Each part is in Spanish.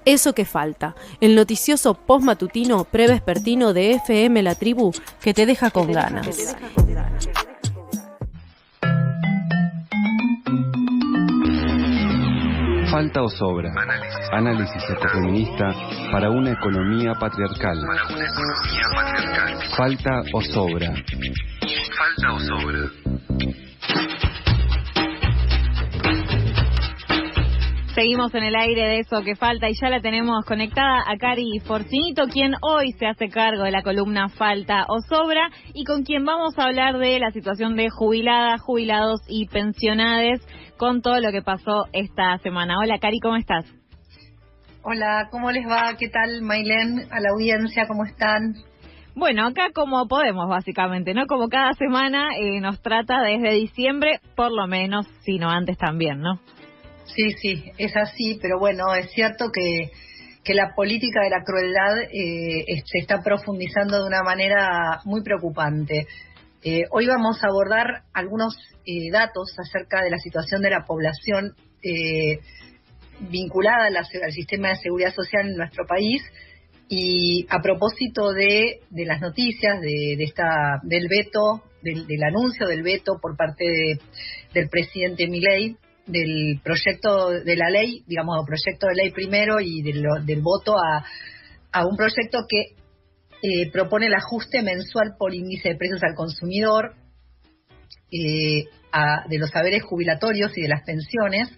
Eso que falta, el noticioso postmatutino prevespertino de FM La Tribu que te deja con ganas. Falta o sobra. Análisis ecofeminista para una economía patriarcal. Falta o sobra. Falta o sobra. Seguimos en el aire de Eso que Falta y ya la tenemos conectada a Cari Forcinito, quien hoy se hace cargo de la columna Falta o Sobra y con quien vamos a hablar de la situación de jubiladas, jubilados y pensionades con todo lo que pasó esta semana. Hola Cari, ¿cómo estás? Hola, ¿cómo les va? ¿Qué tal, Mailén? A la audiencia, ¿cómo están? Bueno, acá como podemos básicamente, ¿no? Como cada semana nos trata desde diciembre, por lo menos, si no antes también, ¿no? Sí, es así, pero bueno, es cierto que la política de la crueldad se está profundizando de una manera muy preocupante. Hoy vamos a abordar algunos datos acerca de la situación de la población vinculada al sistema de seguridad social en nuestro país y a propósito de las noticias del veto, del anuncio del veto por parte del presidente Milei, del proyecto de la ley, digamos, proyecto de ley primero y del voto a un proyecto que propone el ajuste mensual por índice de precios al consumidor de los haberes jubilatorios y de las pensiones,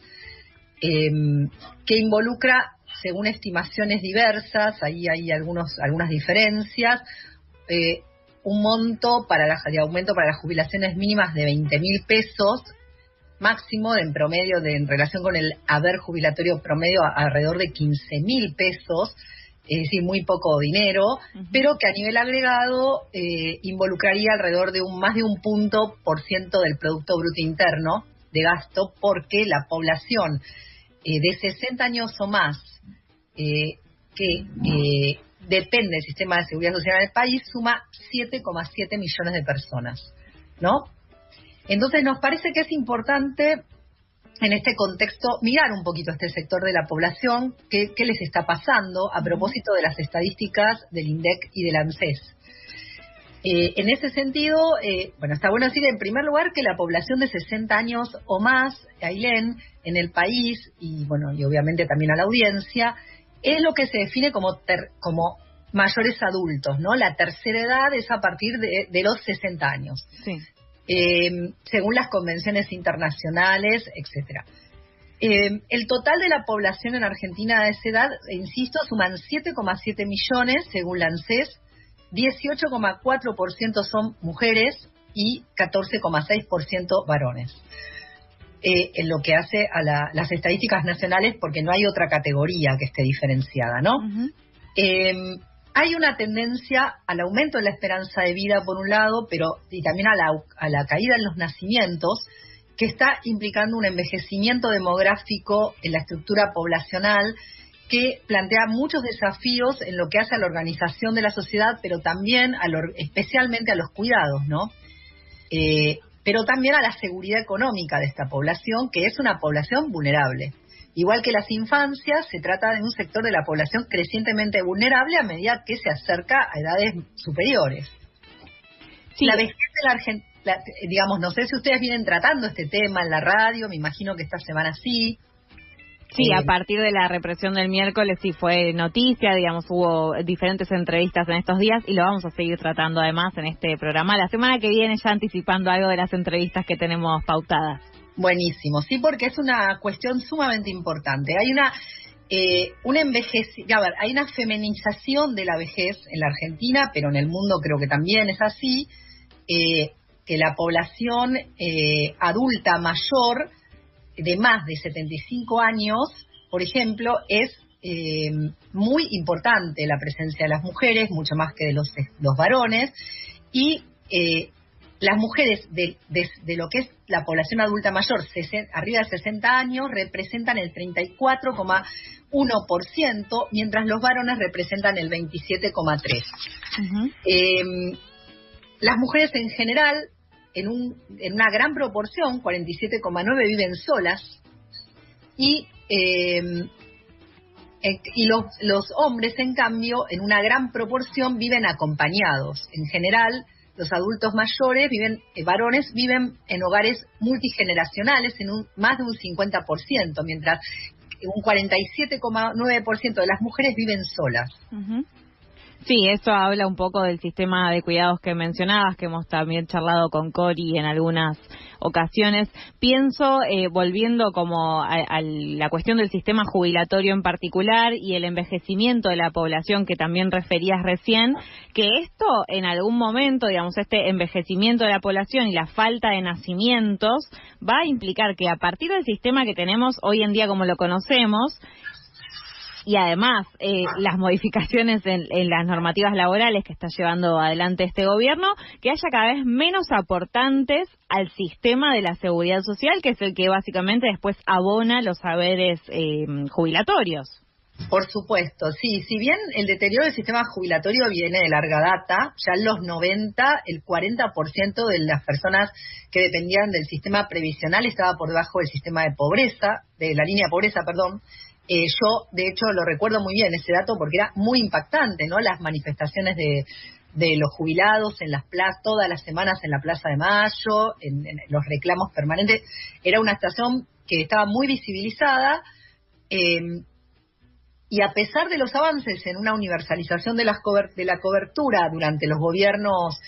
que involucra, según estimaciones diversas, ahí hay algunas diferencias, un monto de aumento para las jubilaciones mínimas de 20.000 pesos, máximo en promedio en relación con el haber jubilatorio promedio alrededor de 15.000 pesos, es decir, muy poco dinero, pero que a nivel agregado involucraría alrededor de más de 1% del Producto Bruto Interno de gasto, porque la población de 60 años o más que depende del sistema de seguridad social en el país suma 7,7 millones de personas, ¿no? Entonces nos parece que es importante en este contexto mirar un poquito a este sector de la población, qué les está pasando a propósito de las estadísticas del INDEC y del ANSES. En ese sentido, está bueno decir en primer lugar que la población de 60 años o más, Ailén, en el país, y obviamente también a la audiencia, es lo que se define como mayores adultos, ¿no? La tercera edad es a partir de los 60 años. Sí. Según las convenciones internacionales, etcétera. El total de la población en Argentina de esa edad, insisto, suman 7,7 millones, según la ANSES, 18,4% son mujeres y 14,6% varones. En lo que hace a las estadísticas nacionales, porque no hay otra categoría que esté diferenciada, ¿no? Hay una tendencia al aumento de la esperanza de vida, por un lado, y también a la caída en los nacimientos, que está implicando un envejecimiento demográfico en la estructura poblacional que plantea muchos desafíos en lo que hace a la organización de la sociedad, pero también especialmente a los cuidados, ¿no? Pero también a la seguridad económica de esta población, que es una población vulnerable. Igual que las infancias, se trata de un sector de la población crecientemente vulnerable a medida que se acerca a edades superiores. Sí. La vejez de la Argentina, digamos, no sé si ustedes vienen tratando este tema en la radio, me imagino que esta semana sí. Sí, a partir de la represión del miércoles sí fue noticia, digamos, hubo diferentes entrevistas en estos días y lo vamos a seguir tratando además en este programa. La semana que viene ya anticipando algo de las entrevistas que tenemos pautadas. Buenísimo, sí, porque es una cuestión sumamente importante. Hay hay una feminización de la vejez en la Argentina, pero en el mundo creo que también es así, que la población adulta mayor de más de 75 años, por ejemplo, es muy importante la presencia de las mujeres, mucho más que de los varones, y las mujeres de lo que es la población adulta mayor, arriba de 60 años, representan el 34,1%, mientras los varones representan el 27,3%. Las mujeres en general, en una gran proporción, 47,9%, viven solas, y Y los hombres, en cambio, en una gran proporción viven acompañados. En general, los adultos mayores varones viven en hogares multigeneracionales en más de un 50%, mientras un 47,9% de las mujeres viven solas. Uh-huh. Sí, eso habla un poco del sistema de cuidados que mencionabas, que hemos también charlado con Cori en algunas ocasiones. Pienso, volviendo como a la cuestión del sistema jubilatorio en particular y el envejecimiento de la población que también referías recién, que esto en algún momento, digamos, este envejecimiento de la población y la falta de nacimientos va a implicar que a partir del sistema que tenemos hoy en día como lo conocemos, y además las modificaciones en las normativas laborales que está llevando adelante este gobierno, que haya cada vez menos aportantes al sistema de la seguridad social, que es el que básicamente después abona los saberes jubilatorios. Por supuesto, sí. Si bien el deterioro del sistema jubilatorio viene de larga data, ya en los 90 el 40% de las personas que dependían del sistema previsional estaba por debajo del sistema de pobreza, de la línea de pobreza, perdón. Yo, de hecho, lo recuerdo muy bien ese dato porque era muy impactante, ¿no? Las manifestaciones de los jubilados en las plazas, todas las semanas en la Plaza de Mayo, en los reclamos permanentes. Era una situación que estaba muy visibilizada y a pesar de los avances en una universalización de la cobertura durante los gobiernos,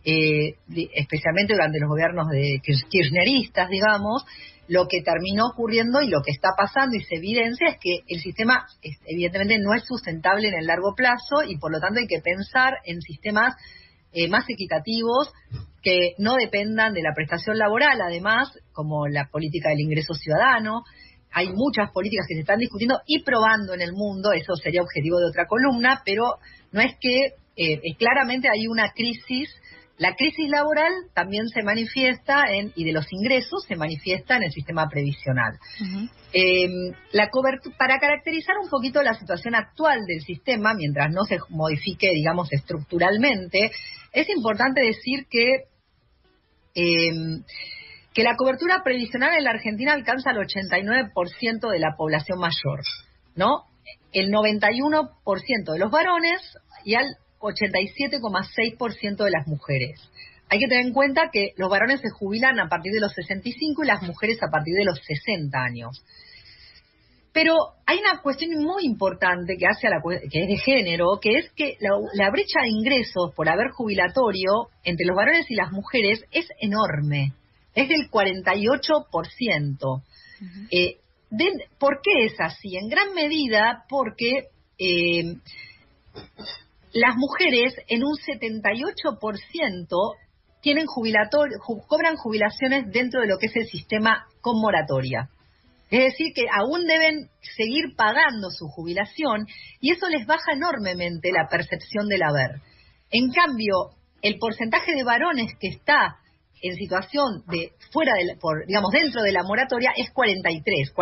especialmente durante los gobiernos de kirchneristas, digamos, lo que terminó ocurriendo y lo que está pasando y se evidencia es que el sistema evidentemente no es sustentable en el largo plazo y por lo tanto hay que pensar en sistemas más equitativos que no dependan de la prestación laboral, además, como la política del ingreso ciudadano. Hay muchas políticas que se están discutiendo y probando en el mundo, eso sería objetivo de otra columna, pero no es que claramente hay una crisis. La crisis laboral también se manifiesta y de los ingresos se manifiesta en el sistema previsional. Uh-huh. Para caracterizar un poquito la situación actual del sistema, mientras no se modifique, digamos, estructuralmente, es importante decir que la cobertura previsional en la Argentina alcanza el 89% de la población mayor, ¿no? El 91% de los varones y al 87,6% de las mujeres. Hay que tener en cuenta que los varones se jubilan a partir de los 65 y las mujeres a partir de los 60 años. Pero hay una cuestión muy importante que es de género, que es que la brecha de ingresos por haber jubilatorio entre los varones y las mujeres es enorme. Es del 48%. Uh-huh. ¿Por qué es así? En gran medida porque las mujeres en un 78% cobran jubilaciones dentro de lo que es el sistema con moratoria. Es decir, que aún deben seguir pagando su jubilación y eso les baja enormemente la percepción del haber. En cambio, el porcentaje de varones que está en situación de dentro de la moratoria es 43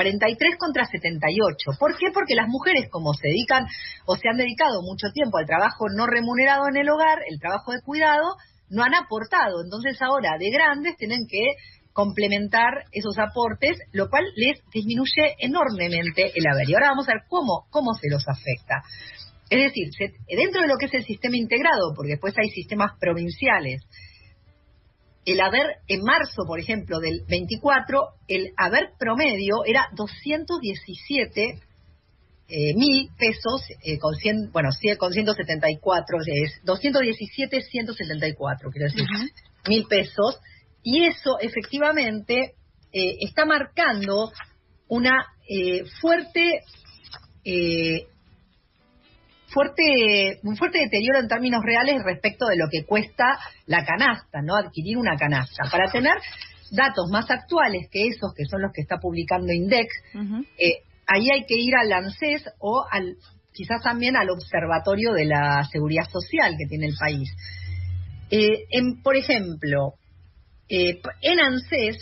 contra 78. ¿Por qué? Porque las mujeres, como se dedican o se han dedicado mucho tiempo al trabajo no remunerado en el hogar, el trabajo de cuidado, no han aportado. Entonces ahora de grandes tienen que complementar esos aportes, lo cual les disminuye enormemente el haber. Y ahora vamos a ver cómo se los afecta. Es decir, dentro de lo que es el sistema integrado, porque después hay sistemas provinciales, el haber en marzo, por ejemplo, del 24, el haber promedio era 217 mil pesos con 174, 217,174, quiero decir, uh-huh, mil pesos, y eso efectivamente está marcando una un fuerte deterioro en términos reales respecto de lo que cuesta la canasta, ¿no? Adquirir una canasta. Para tener datos más actuales que esos, que son los que está publicando INDEC, uh-huh, ahí hay que ir al ANSES o quizás también al Observatorio de la Seguridad Social que tiene el país. Por ejemplo, en ANSES,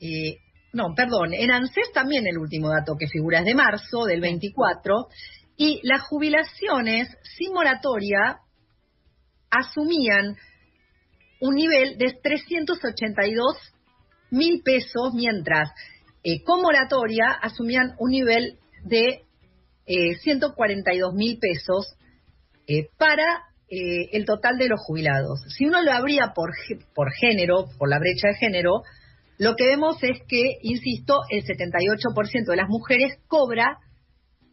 en ANSES también el último dato que figura es de marzo, del 24, y las jubilaciones sin moratoria asumían un nivel de 382 mil pesos, mientras con moratoria asumían un nivel de 142.000 pesos para el total de los jubilados. Si uno lo abría por género, por la brecha de género, lo que vemos es que, insisto, el 78% de las mujeres cobra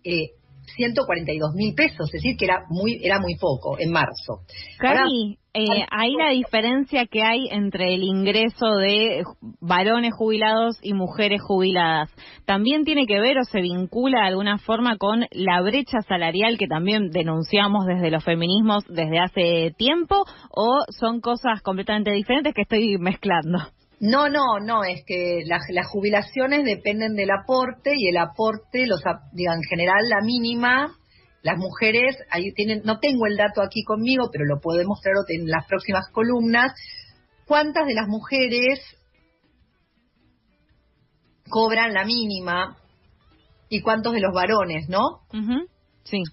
142.000 pesos, es decir, que era muy poco en marzo. Cari, ahí la diferencia que hay entre el ingreso de varones jubilados y mujeres jubiladas, ¿también tiene que ver o se vincula de alguna forma con la brecha salarial que también denunciamos desde los feminismos desde hace tiempo, o son cosas completamente diferentes que estoy mezclando? No, es que las jubilaciones dependen del aporte, y el aporte, en general la mínima, las mujeres, ahí tienen, no tengo el dato aquí conmigo, pero lo puedo demostrar en las próximas columnas, cuántas de las mujeres cobran la mínima y cuántos de los varones, ¿no? Uh-huh. Sí.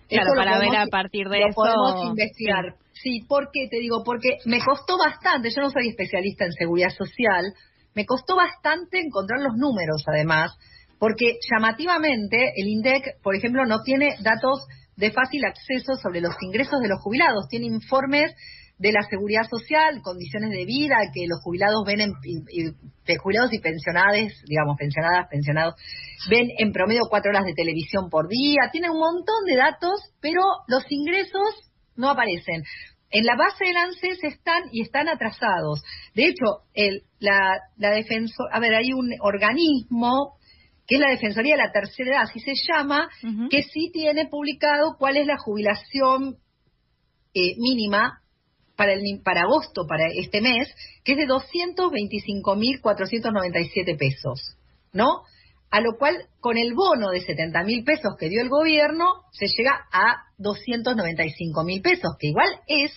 Eso claro, para ver a partir de eso. Podemos investigar. Sí, ¿por qué? Te digo, porque me costó bastante, yo no soy especialista en seguridad social, me costó bastante encontrar los números, además, porque llamativamente el INDEC, por ejemplo, no tiene datos de fácil acceso sobre los ingresos de los jubilados, tiene informes de la seguridad social, condiciones de vida que los jubilados ven jubilados y pensionados, pensionados, ven en promedio 4 horas de televisión por día, tiene un montón de datos, pero los ingresos no aparecen. En la base del ANSES están atrasados. De hecho, hay un organismo que es la Defensoría de la Tercera Edad, así se llama, uh-huh, que sí tiene publicado cuál es la jubilación mínima para agosto, para este mes, que es de 225.497 pesos, ¿no? A lo cual, con el bono de 70.000 pesos que dio el gobierno, se llega a 295.000 pesos, que igual es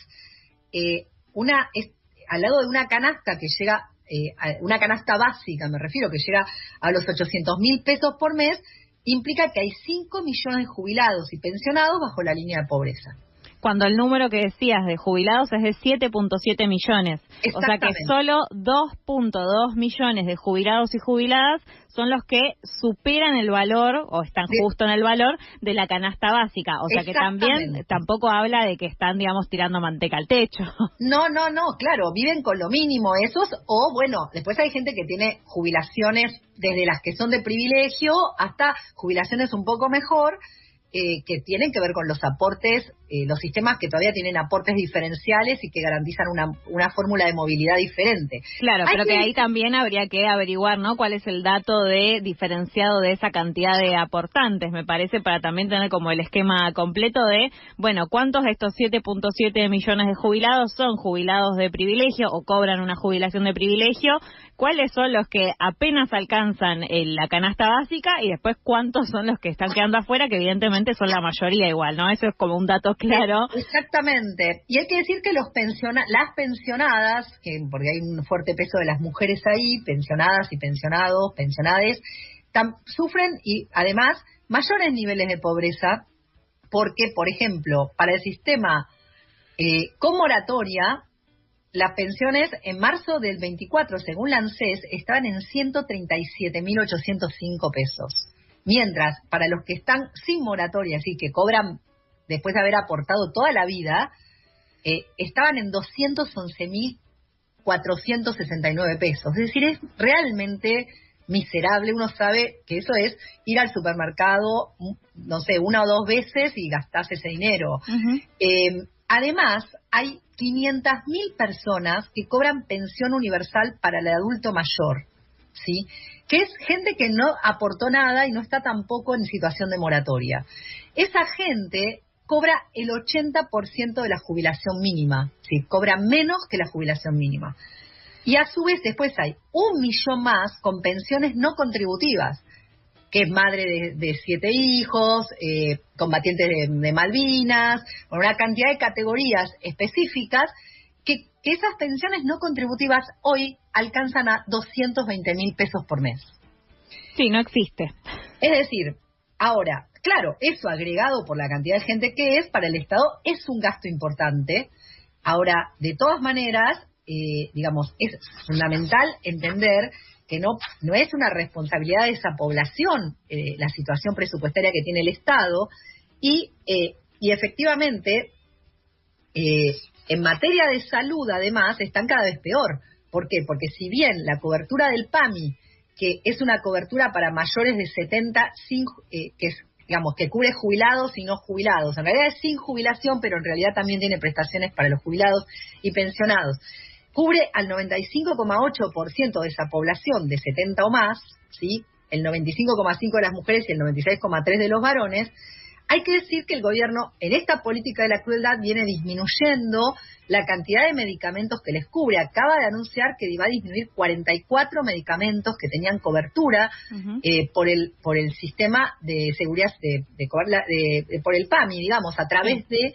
al lado de una canasta que llega, una canasta básica, me refiero, que llega a los 800.000 pesos por mes, implica que hay 5 millones de jubilados y pensionados bajo la línea de pobreza. Cuando el número que decías de jubilados es de 7.7 millones. O sea que solo 2.2 millones de jubilados y jubiladas son los que superan el valor, o están justo en el valor, de la canasta básica. O sea que también tampoco habla de que están, tirando manteca al techo. No, claro, viven con lo mínimo esos, o bueno, después hay gente que tiene jubilaciones desde las que son de privilegio hasta jubilaciones un poco mejor, que tienen que ver con los aportes, los sistemas que todavía tienen aportes diferenciales y que garantizan una fórmula de movilidad diferente. Claro, pero que ahí también habría que averiguar, ¿no?, cuál es el dato diferenciado de esa cantidad de aportantes, me parece, para también tener como el esquema completo de, bueno, cuántos de estos 7.7 millones de jubilados son jubilados de privilegio o cobran una jubilación de privilegio, cuáles son los que apenas alcanzan la canasta básica y después cuántos son los que están quedando afuera, que evidentemente son la mayoría igual, ¿no? Eso es como un dato claro. Exactamente. Y hay que decir que las pensionadas, porque hay un fuerte peso de las mujeres ahí, pensionadas y pensionados, pensionades, sufren y además mayores niveles de pobreza, porque, por ejemplo, para el sistema con moratoria, las pensiones en marzo del 24, según la ANSES, estaban en 137.805 pesos. Mientras, para los que están sin moratoria, así que cobran después de haber aportado toda la vida, estaban en 211.469 pesos. Es decir, es realmente miserable. Uno sabe que eso es ir al supermercado, no sé, 1 o 2 veces y gastarse ese dinero. Uh-huh. Además, hay 500.000 personas que cobran pensión universal para el adulto mayor, ¿sí?, que es gente que no aportó nada y no está tampoco en situación de moratoria. Esa gente cobra el 80% de la jubilación mínima, ¿sí?, cobra menos que la jubilación mínima. Y a su vez después hay 1 millón más con pensiones no contributivas, que es madre de 7 hijos, combatientes de Malvinas, con una cantidad de categorías específicas, que esas pensiones no contributivas hoy alcanzan a 220.000 pesos por mes. Sí, no existe. Es decir, ahora, claro, eso agregado por la cantidad de gente que es, para el Estado es un gasto importante. Ahora, de todas maneras, es fundamental entender que no es una responsabilidad de esa población la situación presupuestaria que tiene el Estado, y efectivamente en materia de salud además están cada vez peor. ¿Por qué? Porque si bien la cobertura del PAMI, que es una cobertura para mayores de 70, que cubre jubilados y no jubilados, en realidad es sin jubilación, pero en realidad también tiene prestaciones para los jubilados y pensionados, cubre al 95,8% de esa población de 70 o más, ¿sí? El 95,5% de las mujeres y el 96,3% de los varones. Hay que decir que el gobierno en esta política de la crueldad viene disminuyendo la cantidad de medicamentos que les cubre. Acaba de anunciar que va a disminuir 44 medicamentos que tenían cobertura por el sistema de seguridad, por el PAMI, digamos, a través del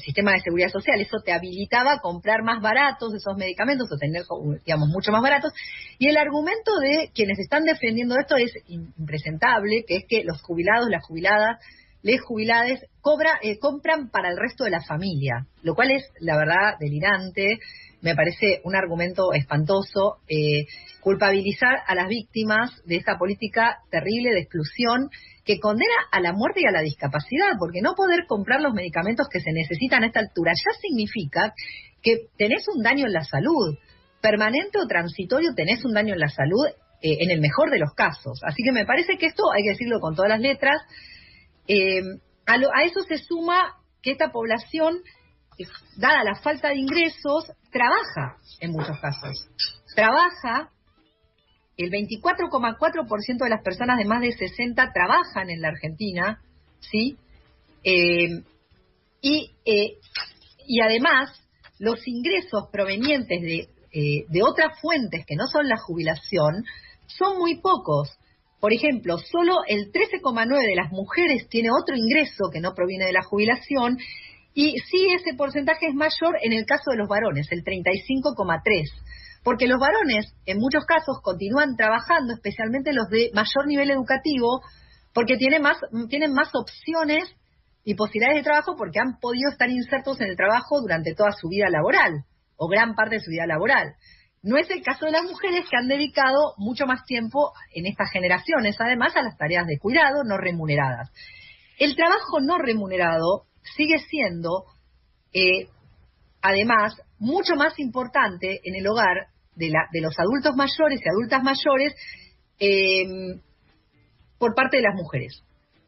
sistema de seguridad social. Eso te habilitaba a comprar más baratos esos medicamentos o tener, digamos, mucho más baratos. Y el argumento de quienes están defendiendo esto es impresentable, que es que los jubilados, las jubiladas, les jubilades compran para el resto de la familia, lo cual es, la verdad, delirante. Me parece un argumento espantoso, culpabilizar a las víctimas de esta política terrible de exclusión que condena a la muerte y a la discapacidad, porque no poder comprar los medicamentos que se necesitan a esta altura ya significa que tenés un daño en la salud, permanente o transitorio tenés un daño en la salud, en el mejor de los casos. Así que me parece que esto hay que decirlo con todas las letras. A eso se suma que esta población, dada la falta de ingresos, trabaja en muchos casos. Trabaja, el 24,4% de las personas de más de 60 trabajan en la Argentina, ¿sí? Y además, los ingresos provenientes de otras fuentes que no son la jubilación son muy pocos. Por ejemplo, solo el 13,9% de las mujeres tiene otro ingreso que no proviene de la jubilación, y sí ese porcentaje es mayor en el caso de los varones, el 35,3%. Porque los varones, en muchos casos, continúan trabajando, especialmente los de mayor nivel educativo, porque tienen más opciones y posibilidades de trabajo porque han podido estar insertos en el trabajo durante toda su vida laboral, o gran parte de su vida laboral. No es el caso de las mujeres, que han dedicado mucho más tiempo en estas generaciones, además, a las tareas de cuidado no remuneradas. El trabajo no remunerado sigue siendo, además, mucho más importante en el hogar de los adultos mayores y adultas mayores por parte de las mujeres.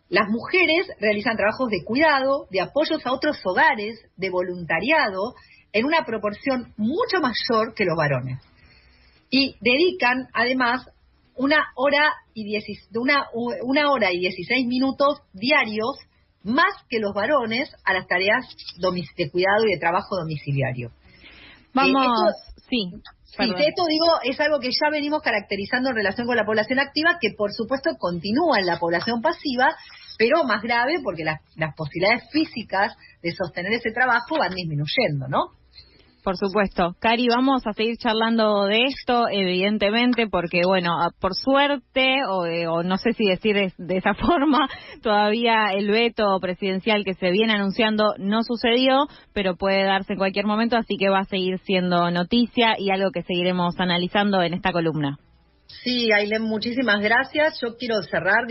Las mujeres realizan trabajos de cuidado, de apoyos a otros hogares, de voluntariado, en una proporción mucho mayor que los varones. Y dedican, además, una hora y 16 minutos diarios más que los varones a las tareas de cuidado y de trabajo domiciliario. Esto digo, es algo que ya venimos caracterizando en relación con la población activa, que por supuesto continúa en la población pasiva, pero más grave porque las posibilidades físicas de sostener ese trabajo van disminuyendo, ¿no? Por supuesto. Cari, vamos a seguir charlando de esto, evidentemente, porque, bueno, por suerte, o no sé si decir de esa forma, todavía el veto presidencial que se viene anunciando no sucedió, pero puede darse en cualquier momento, así que va a seguir siendo noticia y algo que seguiremos analizando en esta columna. Sí, Ailén, muchísimas gracias. Yo quiero cerrar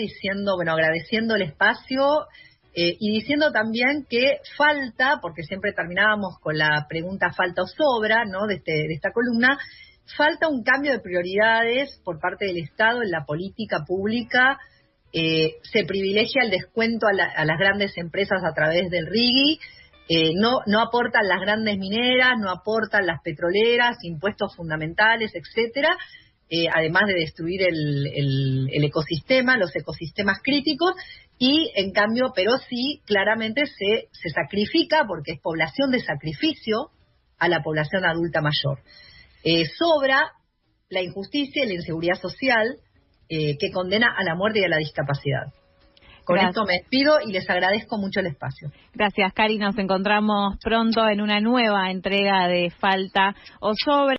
agradeciendo el espacio, y diciendo también que falta, porque siempre terminábamos con la pregunta falta o sobra, ¿no?, de esta columna, falta un cambio de prioridades por parte del Estado en la política pública. Se privilegia el descuento a las grandes empresas a través del RIGI, no aportan las grandes mineras, no aportan las petroleras, impuestos fundamentales, etcétera, además de destruir el ecosistema, los ecosistemas críticos. Y en cambio, pero sí, claramente se sacrifica, porque es población de sacrificio, a la población adulta mayor. Sobra la injusticia y la inseguridad social que condena a la muerte y a la discapacidad. Con esto me despido y les agradezco mucho el espacio. Gracias, Cari. Nos encontramos pronto en una nueva entrega de Falta o Sobra.